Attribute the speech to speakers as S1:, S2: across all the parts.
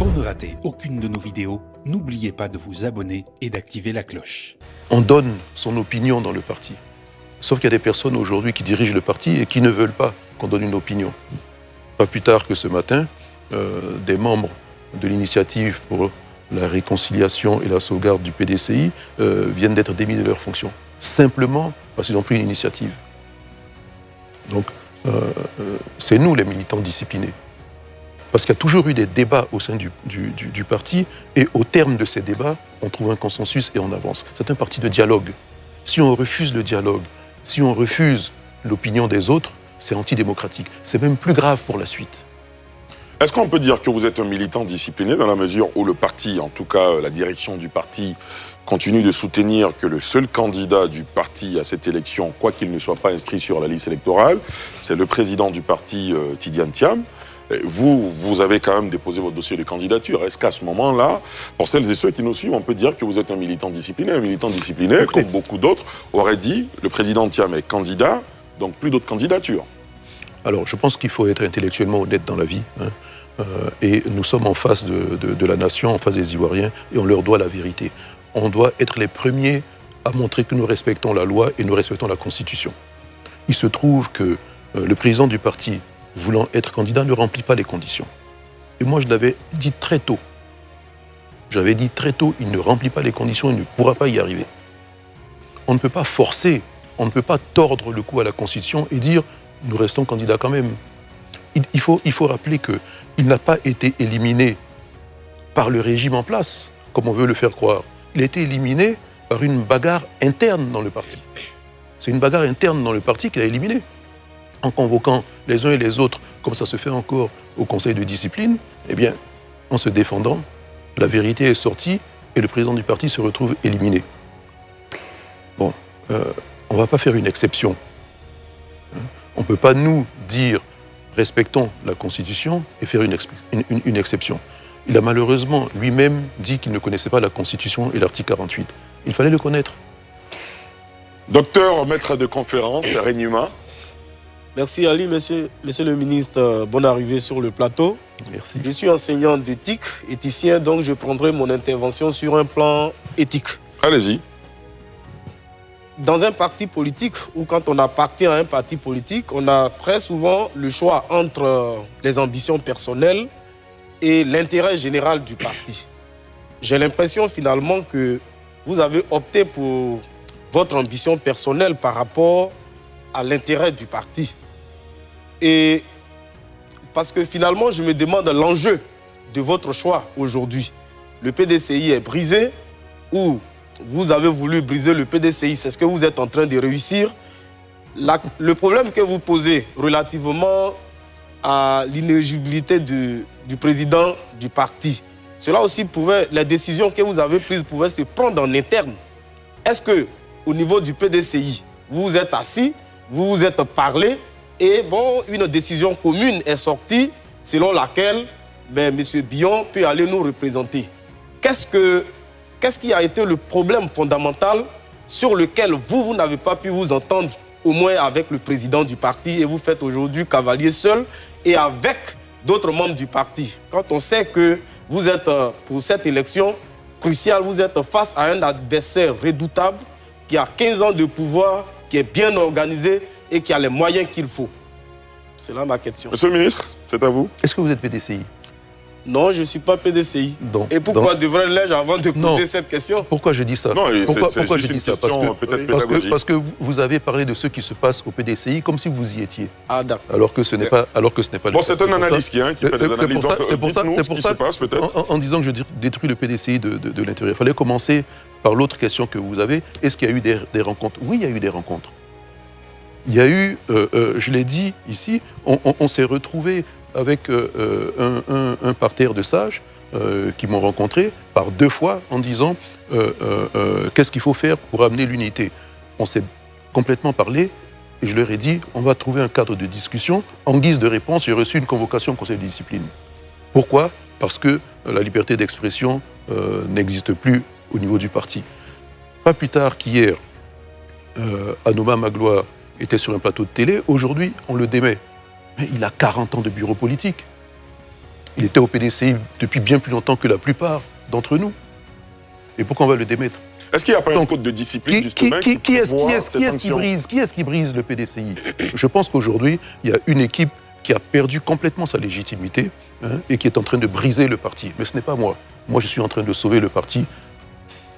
S1: Pour ne rater aucune de nos vidéos, n'oubliez pas de vous abonner et d'activer la cloche.
S2: On donne son opinion dans le parti. Sauf qu'il y a des personnes aujourd'hui qui dirigent le parti et qui ne veulent pas qu'on donne une opinion. Pas plus tard que ce matin, des membres de l'initiative pour la réconciliation et la sauvegarde du PDCI viennent d'être démis de leurs fonctions. Simplement parce qu'ils ont pris une initiative. Donc, c'est nous les militants disciplinés. Parce qu'il y a toujours eu des débats au sein du parti, et au terme de ces débats, on trouve un consensus et on avance. C'est un parti de dialogue. Si on refuse le dialogue, si on refuse l'opinion des autres, c'est antidémocratique. C'est même plus grave pour la suite.
S3: Est-ce qu'on peut dire que vous êtes un militant discipliné dans la mesure où le parti, en tout cas la direction du parti, continue de soutenir que le seul candidat du parti à cette élection, quoi qu'il ne soit pas inscrit sur la liste électorale, c'est le président du parti, Tidiane Thiam. Vous avez quand même déposé votre dossier de candidature. Est-ce qu'à ce moment-là, pour celles et ceux qui nous suivent, on peut dire que vous êtes un militant discipliné? Un militant discipliné, comme beaucoup d'autres, aurait dit, le président Thiam est candidat, donc plus d'autres candidatures.
S2: Alors, je pense qu'il faut être intellectuellement honnête dans la vie. Et nous sommes en face de la nation, en face des Ivoiriens, et on leur doit la vérité. On doit être les premiers à montrer que nous respectons la loi et nous respectons la Constitution. Il se trouve que le président du parti, voulant être candidat, ne remplit pas les conditions. Et moi, je l'avais dit très tôt. J'avais dit très tôt, il ne remplit pas les conditions, il ne pourra pas y arriver. On ne peut pas forcer, on ne peut pas tordre le cou à la Constitution et dire « nous restons candidats quand même ». Il faut rappeler qu'il n'a pas été éliminé par le régime en place, comme on veut le faire croire. Il a été éliminé par une bagarre interne dans le parti. C'est une bagarre interne dans le parti qu'il a éliminé. En convoquant les uns et les autres, comme ça se fait encore au Conseil de discipline, eh bien, en se défendant, la vérité est sortie et le président du parti se retrouve éliminé. Bon, on ne va pas faire une exception. On ne peut pas nous dire respectons la Constitution et faire une exception. Il a malheureusement lui-même dit qu'il ne connaissait pas la Constitution et l'article 48. Il fallait le connaître.
S3: Docteur, maître de conférence, Regnuma.
S4: Merci Ali, monsieur le ministre, bonne arrivée sur le plateau.
S2: Merci.
S4: Je suis enseignant d'éthique, éthicien, donc je prendrai mon intervention sur un plan éthique.
S3: Allez-y.
S4: Dans un parti politique, ou quand on appartient à un parti politique, on a très souvent le choix entre les ambitions personnelles et l'intérêt général du parti. J'ai l'impression finalement que vous avez opté pour votre ambition personnelle par rapport à l'intérêt du parti. Et parce que finalement, je me demande l'enjeu de votre choix aujourd'hui. Le PDCI est brisé ou vous avez voulu briser le PDCI, c'est ce que vous êtes en train de réussir. Le problème que vous posez relativement à l'inéligibilité du président du parti, cela aussi les décisions que vous avez prises pouvaient se prendre en interne. Est-ce que au niveau du PDCI, vous vous êtes assis, vous vous êtes parlé et bon, une décision commune est sortie selon laquelle M. Bion peut aller nous représenter? Qu'est-ce qui a été le problème fondamental sur lequel vous n'avez pas pu vous entendre au moins avec le président du parti et vous faites aujourd'hui cavalier seul et avec d'autres membres du parti? Quand on sait que vous êtes, pour cette élection cruciale, vous êtes face à un adversaire redoutable qui a 15 ans de pouvoir, qui est bien organisé et qui a les moyens qu'il faut. C'est là ma question.
S3: Monsieur le ministre, c'est à vous.
S2: Est-ce que vous êtes PDCI?
S4: Non, je ne suis pas PDCI. Et pourquoi devrais-je avant de poser cette question?
S2: Pourquoi je dis ça?
S3: Non,
S2: pourquoi je dis ça? Parce que vous avez parlé de ce qui se passe au PDCI comme si vous y étiez.
S4: Ah d'accord.
S2: Alors que ce n'est pas le cas.
S3: Bon, c'est un analyste qui fait des analyses.
S2: C'est pour ça, en disant que je détruis le PDCI de l'intérieur. Il fallait commencer par l'autre question que vous avez. Est-ce qu'il y a eu des rencontres? Oui, il y a eu des rencontres. Il y a eu, je l'ai dit ici, on s'est retrouvés avec un parterre de sages qui m'ont rencontré par 2 fois en disant qu'est-ce qu'il faut faire pour amener l'unité. On s'est complètement parlé et je leur ai dit on va trouver un cadre de discussion. En guise de réponse, j'ai reçu une convocation au Conseil de discipline. Pourquoi? Parce que la liberté d'expression n'existe plus au niveau du parti. Pas plus tard qu'hier, Anouma Magloire était sur un plateau de télé. Aujourd'hui, on le démet. Mais il a 40 ans de bureau politique. Il était au PDCI depuis bien plus longtemps que la plupart d'entre nous. Et pourquoi on va le démettre?
S3: Est-ce qu'il n'y a pas un code de discipline, justement,
S2: qui est-ce qui brise le PDCI? Je pense qu'aujourd'hui, il y a une équipe qui a perdu complètement sa légitimité et qui est en train de briser le parti. Mais ce n'est pas moi. Moi, je suis en train de sauver le parti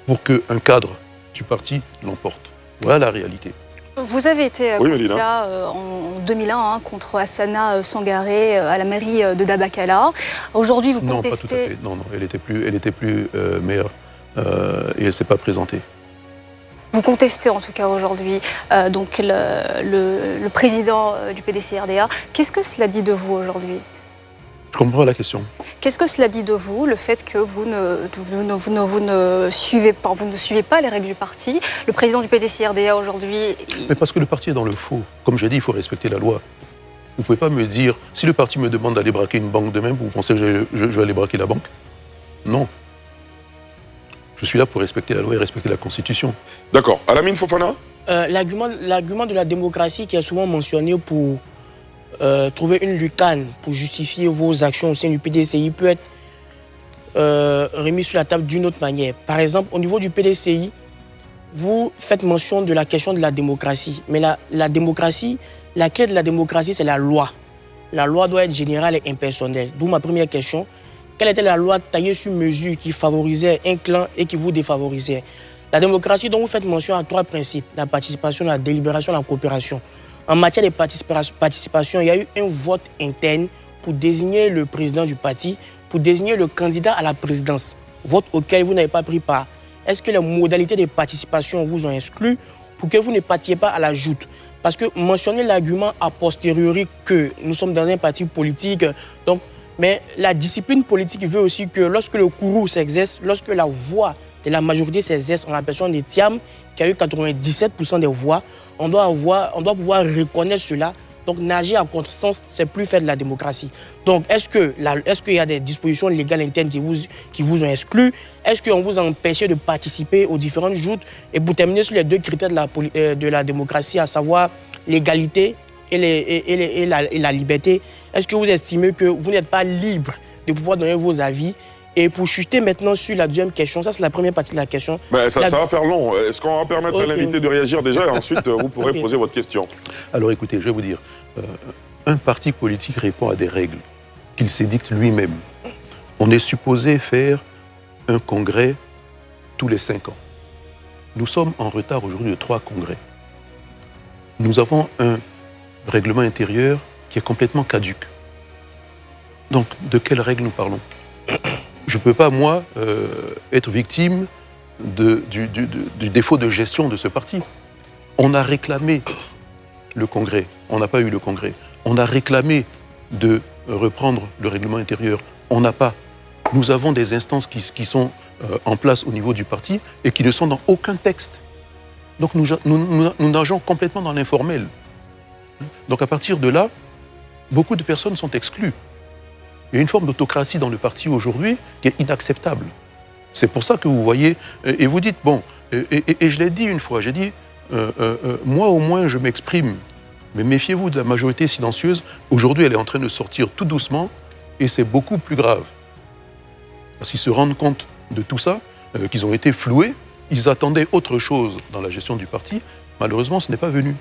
S2: pour qu'un cadre du parti l'emporte. Voilà la réalité.
S5: Vous avez été
S3: Oui,
S5: candidat en 2001 contre Hassana Sangaré à la mairie de Dabakala. Aujourd'hui, vous contestez...
S2: Non, pas tout à fait. Non, elle était plus maire et elle ne s'est pas présentée.
S5: Vous contestez en tout cas aujourd'hui donc le président du PDC-RDA. Qu'est-ce que cela dit de vous aujourd'hui?
S2: Je comprends la question.
S5: Qu'est-ce que cela dit de vous, le fait que vous ne suivez pas les règles du parti? Le président du PDC-RDA aujourd'hui...
S2: Mais parce que le parti est dans le faux. Comme j'ai dit, il faut respecter la loi. Vous ne pouvez pas me dire, si le parti me demande d'aller braquer une banque demain, vous pensez que je vais aller braquer la banque? Non. Je suis là pour respecter la loi et respecter la Constitution.
S3: D'accord. Alamine Fofana?
S6: L'argument de la démocratie qui est souvent mentionné pour trouver une lucane pour justifier vos actions au sein du PDCI peut être remis sur la table d'une autre manière. Par exemple, au niveau du PDCI, vous faites mention de la question de la démocratie. Mais la démocratie, la clé de la démocratie, c'est la loi. La loi doit être générale et impersonnelle. D'où ma première question. Quelle était la loi taillée sur mesure qui favorisait un clan et qui vous défavorisait? La démocratie dont vous faites mention a 3 principes. La participation, la délibération, la coopération. En matière de participation, il y a eu un vote interne pour désigner le président du parti, pour désigner le candidat à la présidence, vote auquel vous n'avez pas pris part. Est-ce que les modalités de participation vous ont exclu pour que vous ne partiez pas à la joute? Parce que mentionner l'argument a posteriori que nous sommes dans un parti politique, donc, mais la discipline politique veut aussi que lorsque le courroux s'exerce, lorsque la voix de la majorité s'exerce en la personne de Thiam, qui a eu 97% des voix, on doit pouvoir reconnaître cela. Donc nager à contresens, c'est plus faire de la démocratie. Donc est-ce qu'il y a des dispositions légales internes qui vous ont exclus? Est-ce qu'on vous a empêché de participer aux différentes joutes? Et pour terminer sur les 2 critères de la démocratie, à savoir l'égalité et la liberté, est-ce que vous estimez que vous n'êtes pas libre de pouvoir donner vos avis? Et pour chuter maintenant sur la deuxième question, ça c'est la première partie de la question.
S3: Mais ça va faire long. Est-ce qu'on va permettre à l'invité de réagir déjà et ensuite vous pourrez poser votre question?
S2: Alors écoutez, je vais vous dire, un parti politique répond à des règles qu'il s'édicte lui-même. On est supposé faire un congrès tous les 5 ans. Nous sommes en retard aujourd'hui de 3 congrès. Nous avons un règlement intérieur qui est complètement caduc. Donc, de quelles règles nous parlons? Je ne peux pas, moi, être victime du défaut de gestion de ce parti. On a réclamé le congrès, on n'a pas eu le congrès. On a réclamé de reprendre le règlement intérieur, on n'a pas. Nous avons des instances qui sont en place au niveau du parti et qui ne sont dans aucun texte. Donc nous nageons complètement dans l'informel. Donc à partir de là, beaucoup de personnes sont exclues. Il y a une forme d'autocratie dans le parti aujourd'hui qui est inacceptable. C'est pour ça que vous voyez, et vous dites, bon, et je l'ai dit une fois, j'ai dit, moi au moins je m'exprime, mais méfiez-vous de la majorité silencieuse. Aujourd'hui, elle est en train de sortir tout doucement et c'est beaucoup plus grave. Parce qu'ils se rendent compte de tout ça, qu'ils ont été floués, ils attendaient autre chose dans la gestion du parti. Malheureusement, ce n'est pas venu.